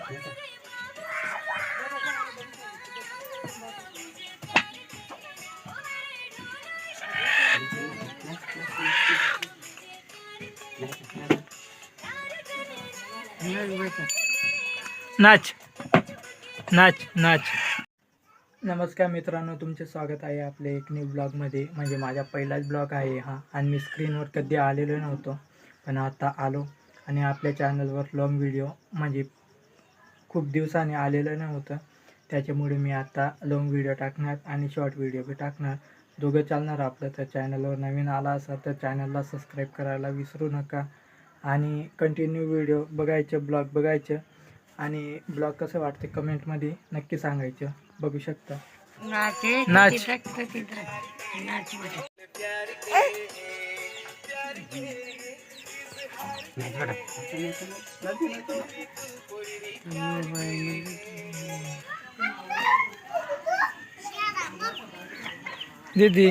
नाच नाच नाच. नमस्कार मित्रांनो, तुमचे स्वागत आहे आपले एक न्यू ब्लॉगमध्ये. म्हणजे माझा पहिलाच ब्लॉग आहे हा, आणि मी स्क्रीनवर कधी आलेलो नव्हतो, पण आता आलो. आणि आपल्या चॅनलवर लॉंग व्हिडिओ म्हणजे खूप दिवसांनी आलेलं नव्हतं, त्याच्यामुळे मी आता लॉंग व्हिडिओ टाकणार आणि शॉर्ट व्हिडिओ बी टाकणार, दोघं चालणार आपलं. तर चॅनलवर नवीन आला असाल तर चॅनलला सबस्क्राईब करायला विसरू नका, आणि कंटिन्यू व्हिडिओ बघायचे, ब्लॉग बघायचे. आणि ब्लॉग कसं वाटते कमेंटमध्ये नक्की सांगायचं. बघू शकता नाच. दीदी